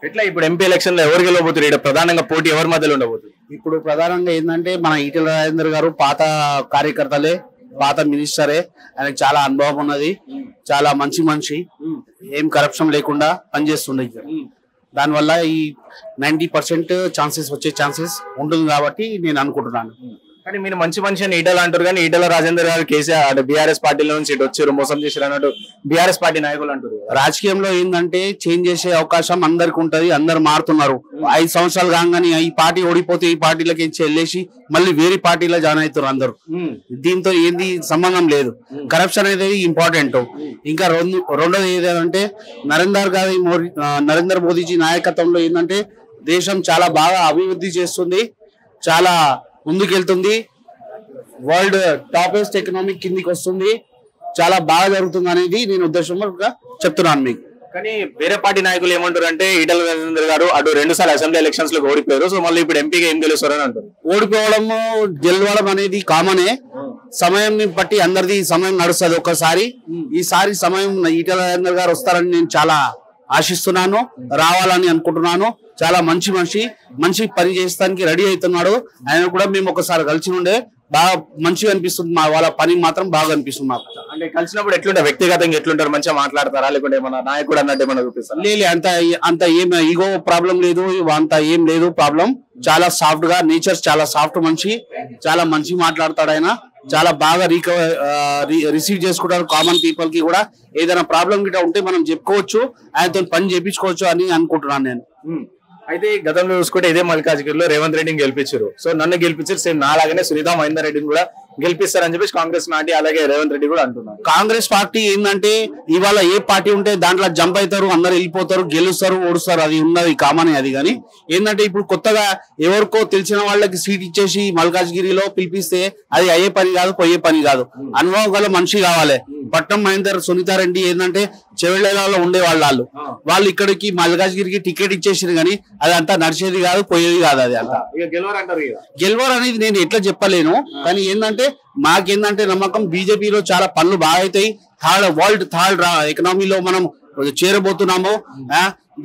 ఎట్లా ఇప్పుడు MP election లో ఎవరు గెలవబోతున్నారు? ఇక్కడ ప్రధానంగా పోటీ ఎవరి మధ్యలో ఉండబోతుంది? ఇప్పుడు ప్రధానంగా ఏంటంటే మన ఈటెల రాజేందర్ గారు పాత కార్యకర్తలే, పాత మినిస్టరే. ఆయనకు చాలా అనుభవం ఉన్నది, చాలా మంచి మనిషి, ఏం కరప్షన్ లేకుండా పనిచేస్తుండే. దానివల్ల ఈ 90% ఛాన్సెస్ వచ్చే ఛాన్సెస్ ఉంటుంది కాబట్టి నేను అనుకుంటున్నాను. కానీ మీరు మంచి మనిషి అని ఈటల అంటారు, కానీ ఈటల రాజేందర్ గారు కేసీఆర్ బీఆర్ఎస్ పార్టీలో నుంచి ఇటు వచ్చారు, మోసం చేశారు అన్నట్టు బీఆర్ఎస్ పార్టీ నాయకులు అంటారు. రాజకీయంలో ఏంటంటే చేంజ్ చేసే అవకాశం అందరికి ఉంటది, అందరు మారుతున్నారు. 5 సంవత్సరాలు కాగానే ఈ పార్టీ ఓడిపోతే ఈ పార్టీలకి వెళ్ళేసి మళ్ళీ వేరే పార్టీలో జాయిన్ అవుతారు అందరు. దీంతో ఏంది సంబంధం లేదు. కరప్షన్ అనేది ఇంపార్టెంట్. ఇంకా రెండోది ఏదంటే నరేంద్ర మోదీజీ నాయకత్వంలో ఏంటంటే దేశం చాలా బాగా అభివృద్ధి చేస్తుంది, చాలా ముందుకెళ్తుంది, వరల్డ్ టాపెస్ట్ ఎకనామిక్ కిందికి వస్తుంది, చాలా బాగా జరుగుతుంది అనేది నేను ఉద్దేశంగా చెప్తున్నాను మీకు. కానీ వేరే పార్టీ నాయకులు ఏమంటారు అంటే ఈటల రాజేందర్ గారు అటు 2 సార్లు అసెంబ్లీ ఎలక్షన్స్ లో ఓడిపోయారు, సో మళ్ళీ ఇప్పుడు ఎంపీగా ఏం గెలుస్తారని అంటారు. ఓడిపోవడము గెలవడం అనేది కామనే, సమయం బట్టి అందరిది సమయం నడుస్తుంది. ఒక్కసారి ఈసారి సమయం ఈటల రాజేందర్ గారు వస్తారని నేను చాలా ఆశిస్తున్నాను, రావాలని అనుకుంటున్నాను. చాలా మంచి మనిషి, మంచి పని చేస్తానికి రెడీ అవుతున్నాడు. ఆయన కూడా మేము ఒకసారి కలిసి ఉండే బాగా మంచిగా అనిపిస్తుంది. వాళ్ళ పని మాత్రం బాగా అనిపిస్తుంది మాకు. అంటే కలిసినప్పుడు ఎట్లుంటారు, వ్యక్తిగతంగా ఎట్లుంటారు, మంచిగా మాట్లాడతారా లేకుంటే మన నాయకుడు అన్నట్టు ఏమన్నా చూపిస్తారు? లేదు, అంత ఏం ఈగో ప్రాబ్లం లేదు, అంత ఏం లేదు ప్రాబ్లం. చాలా సాఫ్ట్ గా, నేచర్ చాలా సాఫ్ట్ మనిషి, చాలా మంచి మాట్లాడతాడు ఆయన. చాలా బాగా రిసీవ్ చేసుకుంటారు. కామన్ పీపుల్ కి కూడా ఏదైనా ప్రాబ్లం గిట్ట ఉంటే మనం చెప్పుకోవచ్చు, ఆయనతో పని చేయించుకోవచ్చు అని అనుకుంటున్నాను నేను. అయితే గతంలో చూసుకుంటే ఇదే మల్కాజ్గిరిలో రేవంత్ రెడ్డిని గెలిపించారు, సో నన్ను గెలిపించారు, సేమ్ నాలాగానే సునీతా మహేందర్ రెడ్డిని కూడా గెలిపిస్తారని చెప్పేసి కాంగ్రెస్ పార్టీ అలాగే రేవంత్ రెడ్డి కూడా అంటున్నారు. కాంగ్రెస్ పార్టీ ఏంటంటే ఇవాళ ఏ పార్టీ ఉంటే దాంట్లో జంప్ అవుతారు, అందరు వెళ్ళిపోతారు, గెలుస్తారు, ఓడుస్తారు, అది ఉన్నది కామన్. అది కానీ ఏంటంటే ఇప్పుడు కొత్తగా ఎవరికో తెలిసిన వాళ్ళకి సీట్ ఇచ్చేసి మల్కాజ్గిరిలో పిలిపిస్తే అది అయ్యే పని కాదు, పోయే పని కాదు. అనుభవం గల మనిషి కావాలి. పట్నం మహేందర్, సునీతారెడ్డి ఏంటంటే చెవెళ్ళలో ఉండే వాళ్ళు ఇక్కడికి మల్కాజ్గిరికి టికెట్ ఇచ్చేసారు, కానీ అది అంతా నడిచేది కాదు, పోయేది కాదు. అది అంతా గెలవరు అనేది నేను ఎట్లా చెప్పలేను, కానీ ఏంటంటే మాకేందంటే నమ్మకం బీజేపీలో చాలా పనులు బాగా అవుతాయి. వరల్డ్ థర్డ్ ఎకనామీలో మనం చేరబోతున్నాము.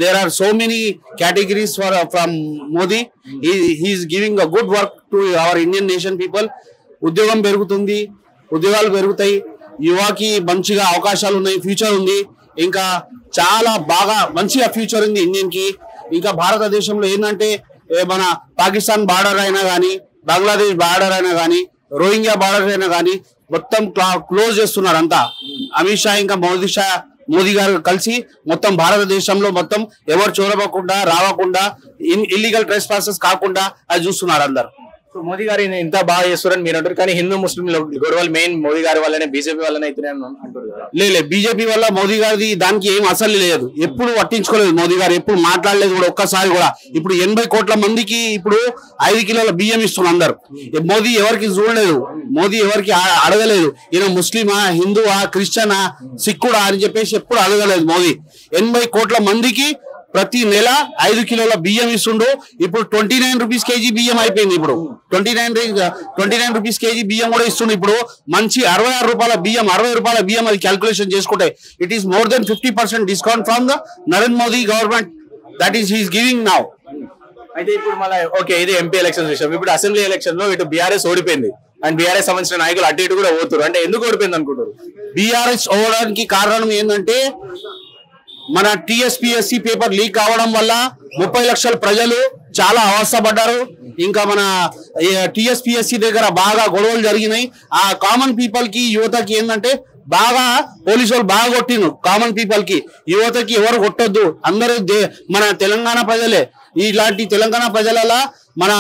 There are so many categories from Modi. He's giving a good work to our Indian nation people. ఉద్యోగం పెరుగుతుంది, ఉద్యోగాలు పెరుగుతాయి, యువకి మంచిగా అవకాశాలు ఉన్నాయి, ఫ్యూచర్ ఉంది. ఇంకా చాలా బాగా మంచిగా ఫ్యూచర్ ఉంది ఇండియన్ కి. ఇంకా భారతదేశంలో ఏంటంటే మన పాకిస్తాన్ బార్డర్ అయినా కానీ, బంగ్లాదేశ్ బార్డర్ అయినా కానీ, రోహింగ్యా బార్డర్ అయినా కానీ మొత్తం క్లోజ్ చేస్తున్నారు అంతా. అమిత్ షా ఇంకా మోదీ గారు కలిసి మొత్తం భారతదేశంలో మొత్తం ఎవరు చూడకుండా రావకుండా, ఇల్లీగల్ ట్రెస్ పాసెస్ కాకుండా అది చూస్తున్నారు అందరు. సో మోదీ గారు ఇంత బాగా చేస్తారని మీరు అంటారు, కానీ హిందూ ముస్లిం గొడవలు మెయిన్ మోదీ గారి వల్లనే, బీజేపీ వల్లనే అయితే అంటారు కదా? లేదు, బీజేపీ వల్ల మోదీ గారిది దానికి ఏం అసలు లేదు. ఎప్పుడు పట్టించుకోలేదు మోదీ గారు, ఎప్పుడు మాట్లాడలేదు కూడా ఒక్కసారి కూడా. ఇప్పుడు 80 కోట్ల మందికి ఇప్పుడు 5 కిలోల బియ్యం ఇస్తున్నారు అందరు. మోదీ ఎవరికి చూడలేదు, మోదీ ఎవరికి అడగలేదు. ఈయన ముస్లిమా, హిందువా, క్రిస్టియనా, సిక్కుడా అని చెప్పేసి ఎప్పుడు అడగలేదు మోదీ. 80 కోట్ల మందికి ప్రతి నెల 5 కిలోల బియ్యం ఇస్తుండు. ఇప్పుడు 29 రూపీస్ కేజీ బియ్యం అయిపోయింది. ఇప్పుడు 29 రూపీస్ కేజీ బియ్యం కూడా ఇస్తుండు. ఇప్పుడు మంచి 66 రూపాయల బియ్యం, 60 రూపాయల బియ్యం అది క్యాల్కులేషన్ చేసుకుంటే it is more than 50% discount from the Narendra Modi government that is he's giving now. అయితే ఇప్పుడు మళ్ళీ ఓకే, ఇది ఎంపీ ఎలక్షన్ విషయం. ఇప్పుడు అసెంబ్లీ ఎలక్షన్ లో ఇటు బీఆర్ఎస్ ఓడిపోయింది అండ్ బీఆర్ఎస్ సంబంధించిన నాయకులు అటు ఇటు కూడా పోతున్నారు. అంటే ఎందుకు ఓడిపోయింది అనుకుంటారు? బీఆర్ఎస్ ఓడడానికి కారణం ఏంటంటే మన టీఎస్పీఎస్సీ పేపర్ లీక్ కావడం వల్ల 30 లక్షల ప్రజలు చాలా అవస్థపడ్డారు. ఇంకా మన టీఎస్పీఎస్సీ దగ్గర బాగా గొడవలు జరిగినాయి. ఆ కామన్ పీపుల్ కి, యువతకి ఏంటంటే బాగా పోలీసు వాళ్ళు బాగా కొట్టిను. కామన్ పీపుల్ కి, యువతకి ఎవరు కొట్టొద్దు, అందరూ మన తెలంగాణ ప్రజలే. ఇలాంటి తెలంగాణ ప్రజల మన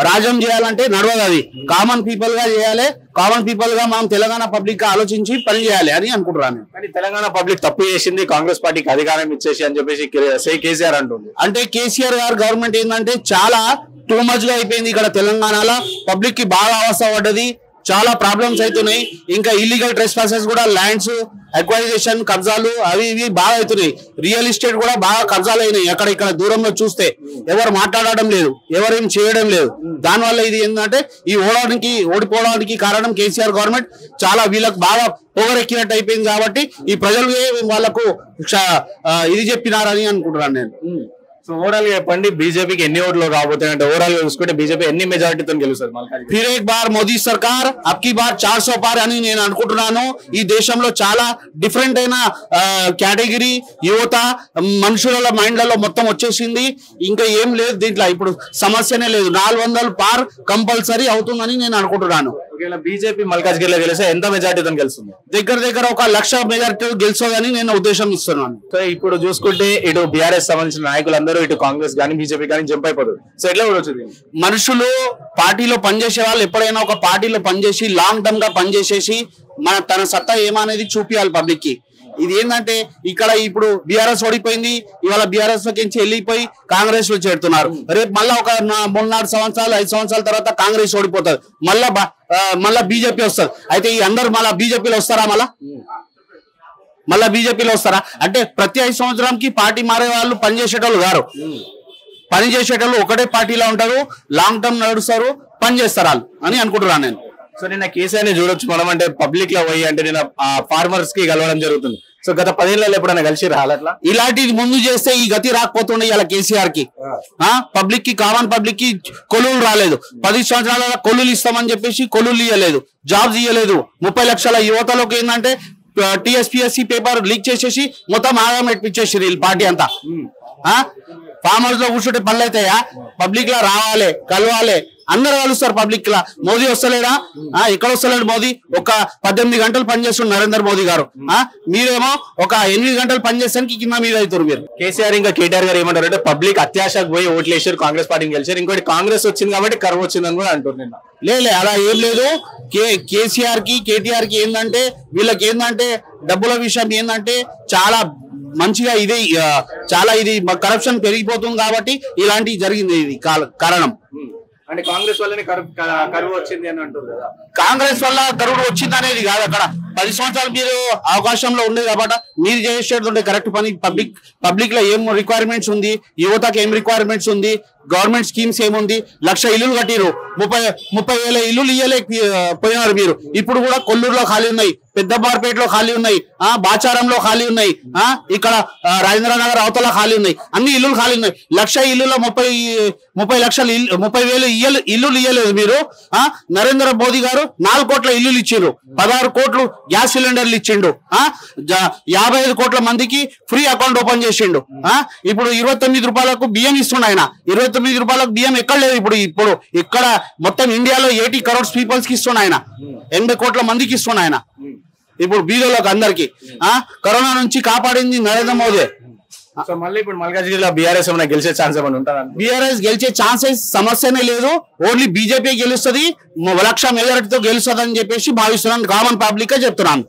రాజ్యం చేయాలంటే నడవదు, అది కామన్ పీపుల్ గా చేయాలి. కామన్ పీపుల్ గా మనం తెలంగాణ పబ్లిక్ గా ఆలోచించి పని చేయాలి అని అనుకుంటున్నాను. కానీ తెలంగాణ పబ్లిక్ తప్పు చేసింది, కాంగ్రెస్ పార్టీకి అధికారం ఇచ్చేసి అని చెప్పేసి కేసీఆర్ అంటుంది. అంటే కేసీఆర్ గారు గవర్నమెంట్ ఏంటంటే చాలా టూ మచ్ గా అయిపోయింది. ఇక్కడ తెలంగాణలో పబ్లిక్ కి బాగా అవస్థ పడ్డది, చాలా ప్రాబ్లమ్స్ అవుతున్నాయి. ఇంకా ఇల్లీగల్ ట్రెస్ పాసెస్ కూడా, ల్యాండ్స్ అక్వైజేషన్, కబ్జాలు అవి ఇవి బాగా అవుతున్నాయి. రియల్ ఎస్టేట్ కూడా బాగా కబ్జాలు అయినాయి. అక్కడ ఇక్కడ దూరంలో చూస్తే ఎవరు మాట్లాడడం లేదు, ఎవరేం చేయడం లేదు. దానివల్ల ఇది ఏంటంటే ఈ ఓడిపోవడానికి కారణం కేసీఆర్ గవర్నమెంట్. చాలా వీళ్ళకి బాగా పొగరెక్కినట్టు అయిపోయింది. కాబట్టి ఈ ప్రజలు వాళ్ళకు ఇది చెప్పినారని అనుకుంటున్నాను నేను. సో ఓవరాల్ గా చెప్పండి, బీజేపీకి ఎన్ని ఓట్లు రాబోతున్నాయి అంటే ఓవరాల్ గా చూసుకుంటే బీజేపీ ఎన్ని మెజారిటీతో గెలుస్తుంది మల్కాజ్గిరి? ఫిర్ ఏక్ బార్ మోదీ సర్కార్ అబ్కి బార్ 400 పార్ అని నేను అనుకుంటున్నాను. ఈ దేశంలో చాలా డిఫరెంట్ అయిన కేటగిరీ యువత మనుషుల మైండ్లలో మొత్తం వచ్చేసింది. ఇంకా ఏం లేదు దీంట్లో, ఇప్పుడు సమస్యనే లేదు. 400 పార్ కంపల్సరీ అవుతుందని నేను అనుకుంటున్నాను. ఒకవేళ బీజేపీ మల్కాజ్గిరిలో గెలిస్తే ఎంత మెజారిటీతో గెలుస్తుంది? దగ్గర 1,00,000 మెజారిటీ గెలుస్తుందని నేను ఉద్దేశం ఇస్తున్నాను. సో ఇప్పుడు చూసుకుంటే ఇటు బీఆర్ఎస్ సంబంధించిన నాయకులందరూ ఇటు కాంగ్రెస్ కానీ బీజేపీ కానీ జంప్ అయిపోతుంది. సో ఎట్లా కూడా వచ్చింది? మనుషులు పార్టీలో పనిచేసే వాళ్ళు ఎప్పుడైనా ఒక పార్టీలో పనిచేసి లాంగ్ టర్మ్ గా పనిచేసేసి తన సత్తా ఏమనేది చూపించాలి పబ్లిక్ కి. ఇది ఏంటంటే ఇక్కడ ఇప్పుడు బీఆర్ఎస్ ఓడిపోయింది, ఇవాళ బీఆర్ఎస్ లోకి వెళ్ళిపోయి కాంగ్రెస్ లో చేరుతున్నారు. రేపు మళ్ళా ఒక 3-4 సంవత్సరాలు 5 సంవత్సరాల తర్వాత కాంగ్రెస్ ఓడిపోతుంది, మళ్ళా బీజేపీ వస్తుంది. అయితే ఈ అందరు మళ్ళా బీజేపీలో వస్తారా? మళ్ళా బీజేపీలో వస్తారా? అంటే ప్రతి 5 సంవత్సరానికి పార్టీ మారే వాళ్ళు పనిచేసేటోళ్ళు గారు. పనిచేసేటోళ్ళు ఒకటే పార్టీలో ఉంటారు, లాంగ్ టర్మ్ నడుస్తారు, పనిచేస్తారు వాళ్ళు అని అనుకుంటున్నాను నేను. సో నిన్న కేసీఆర్ ని చూడొచ్చు మనం, అంటే పబ్లిక్ లో పోయి అంటే నిన్న ఫార్మర్స్ కి కలవడం జరుగుతుంది. సో గత 10 ఏళ్ళలో ఎప్పుడైనా కలిసి రాలట్లా? ఇలాంటిది ముందు చేస్తే ఈ గతి రాకపోతుండే ఇలా కేసీఆర్ కి. పబ్లిక్ కి, కామన్ పబ్లిక్ కి కొలువులు రాలేదు. 10 సంవత్సరాల కొలువులు ఇస్తామని చెప్పేసి కొలువులు ఇవ్వలేదు, జాబ్స్ ఇవ్వలేదు. 30 లక్షల యువతలోకి ఏంటంటే టీఎస్పీఎస్సీ పేపర్ లీక్ చేసేసి మొత్తం ఆదాయం పెట్టించేసి వీళ్ళు పార్టీ అంతా. ఫామ్ హౌస్ లో కూర్చుంటే పనులు అవుతాయా? పబ్లిక్ లా రావాలి, కలవాలి, అందరు కలుస్తారు పబ్లిక్ లా. మోదీ వస్తలేడా? ఎక్కడ వస్తలేడు మోదీ? ఒక 18 గంటలు పనిచేస్తున్నారు నరేంద్ర మోదీ గారు. మీరేమో ఒక 8 గంటలు పనిచేస్తానికి కింద మీద అవుతారు మీరు. కేసీఆర్ ఇంకా కేటీఆర్ గారు ఏమంటారు అంటే పబ్లిక్ అత్యాశకు పోయి ఓట్లు వేసారు, కాంగ్రెస్ పార్టీని గెలిచారు. ఇంకోటి కాంగ్రెస్ వచ్చింది కాబట్టి కరువు వచ్చిందని కూడా అంటారు నిన్న. లే అలా ఏం లేదు. కేసీఆర్ కి కేటీఆర్ కి ఏంటంటే వీళ్ళకి ఏంటంటే డబ్బుల విషయం ఏంటంటే చాలా మంచిగా ఇది కరప్షన్ పెరిగిపోతుంది కాబట్టి ఇలాంటివి జరిగింది. ఇది కారణం. అంటే కాంగ్రెస్ వల్లనే కరువు వచ్చింది అని అంటారు కదా. కాంగ్రెస్ వల్ల కరువు వచ్చింది అనేది కాదు. అక్కడ 10 సంవత్సరాలు మీరు అవకాశంలో ఉండేది కాబట్టి మీరు చేసేది కరెక్ట్ పని. పబ్లిక్ లో ఏం రిక్వైర్మెంట్స్ ఉంది, యువతకి ఏం రిక్వైర్మెంట్స్ ఉంది, గవర్నమెంట్ స్కీమ్స్ ఏముంది, 1,00,000 ఇల్లులు కట్టిరు, 30,000 ఇల్లులు ఇయ్యలేకపోయినారు మీరు. ఇప్పుడు కూడా కొల్లూరులో ఖాళీ ఉన్నాయి, పెద్దబార్పేటలో ఖాళీ ఉన్నాయి, బాచారంలో ఖాళీ ఉన్నాయి, ఇక్కడ రాజేంద్రనగర్ అవతల ఖాళీ ఉన్నాయి, అన్ని ఇల్లులు ఖాళీ ఉన్నాయి. 1,00,000 ఇల్లులో 30,00,000 ఇల్లులు ఇయ్యలేదు మీరు. నరేంద్ర మోదీ గారు 4 కోట్ల ఇల్లులు ఇచ్చిండ్రు, 16 కోట్లు గ్యాస్ సిలిండర్లు ఇచ్చిండు, 55 కోట్ల మందికి ఫ్రీ అకౌంట్ ఓపెన్ చేసిండు. ఇప్పుడు 29 రూపాయలకు బియ్యం ఇస్తుండ ఆయన. 29 రూపాయలకు బియ్యం ఎక్కడ లేదు. ఇప్పుడు ఇక్కడ మొత్తం ఇండియాలో 80 crores పీపుల్స్ కి ఇస్తుండ ఆయన, 80 కోట్ల మందికి ఇస్తుండ ఆయన. ఇప్పుడు బీదోళ్ళకి అందరికి కరోనా నుంచి కాపాడింది నరేంద్ర మోదీ. సో మళ్ళీ ఇప్పుడు మల్కాజ్గిరిలో బీఆర్ఎస్ ఏమైనా గెలిచే ఛాన్స్ ఏమైనా ఉంటుందా? బీఆర్ఎస్ గెలిచే ఛాన్సెస్ సమస్యనే లేదు. ఓన్లీ బీజేపీ గెలుస్తుంది, 1,00,000 మెజారిటీతో గెలుస్తుంది అని చెప్పేసి భావిస్తున్నాను. కామన్ పబ్లిక్ గా చెప్తున్నాను.